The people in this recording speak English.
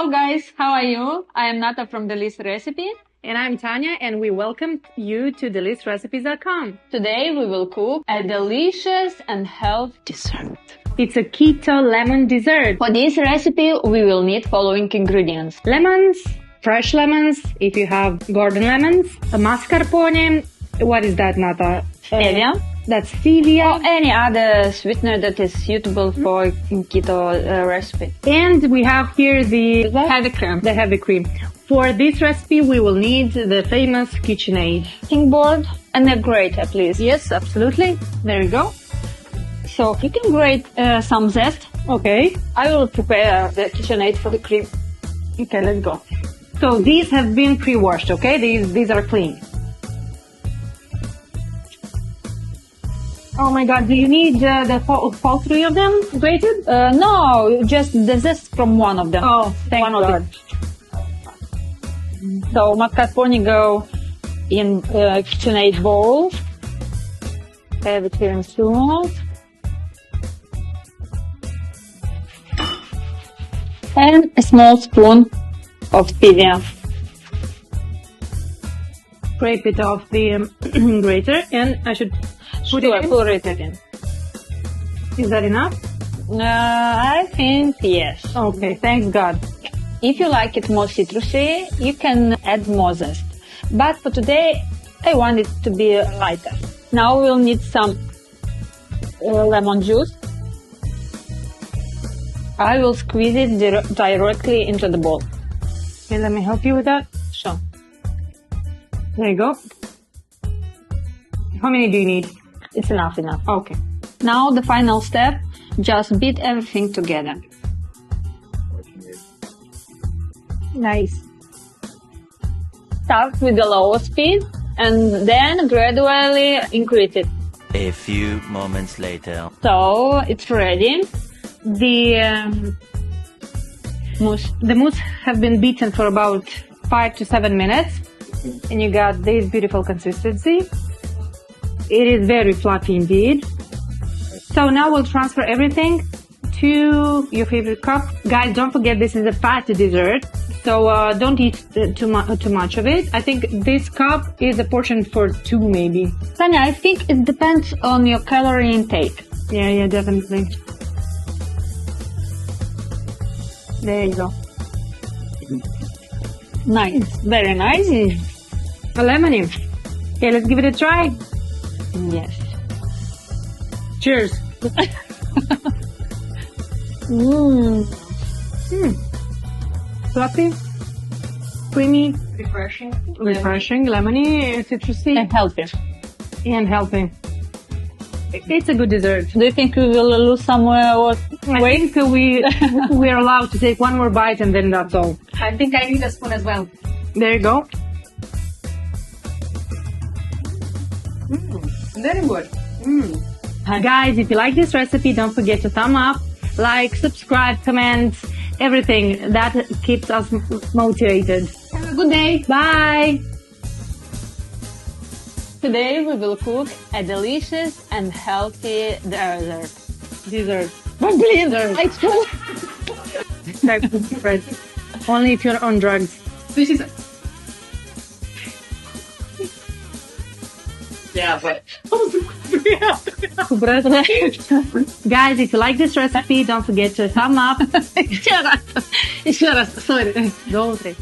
Hello guys, how are you? I am Nata from The List Recipe. And I'm Tanya, and we welcome you to thelistrecipes.com. Today we will cook a delicious and healthy dessert. It's a keto lemon dessert. For this recipe, we will need following ingredients. Lemons, fresh lemons, if you have garden lemons, a mascarpone. What is that, Nata? Stevia. That's stevia. Or any other sweetener that is suitable for keto recipe. And we have here the Heavy cream. The heavy cream. For this recipe, we will need the famous KitchenAid Cutting board and a grater, please. Yes, absolutely. There you go. So you can grate some zest. Okay. I will prepare the KitchenAid for the cream. Okay, let's go. So these have been pre-washed, okay? These are clean. Oh my God, do you need all three of them grated? No, just the zest from one of them. Oh, thank God. So mascarpone go in KitchenAid bowl. Heavy cream salt. And a small spoon of stevia. Scrape it off the grater, and I should put it in. Is that enough? I think yes. Okay, thanks God. If you like it more citrusy, you can add more zest. But for today, I want it to be lighter. Now we'll need some lemon juice. I will squeeze it directly into the bowl. Okay, let me help you with that. Sure. There you go. How many do you need? It's enough. Okay. Now the final step, just beat everything together. Nice. Start with the lower speed and then gradually increase it. A few moments later. So it's ready. The mousse have been beaten for about 5 to 7 minutes, and you got this beautiful consistency. It is very fluffy indeed. So now we'll transfer everything to your favorite cup. Guys, don't forget this is a fatty dessert, so don't eat too much of it. I think this cup is a portion for 2 maybe. Tanya, I think it depends on your calorie intake. Yeah, definitely. There you go. Nice, very nice. A lemony. Okay, let's give it a try. Yes. Cheers. Fluffy, creamy, refreshing, lemony, citrusy, And healthy. and healthy. It's a good dessert. Do you think we will lose some weight? I think we're allowed to take one more bite and then that's all. I think I need a spoon as well. There you go. Very good. Guys, if you like this recipe, don't forget to thumb up, like, subscribe, comment, everything. That keeps us motivated. Have a good day. Bye! Today we will cook a delicious and healthy dessert. Dessert. It's true. That's right. Only if you're on drugs. This is... Yeah, but... Guys, if you like this recipe, don't forget to thumb up. Еще раз, sorry. Долго.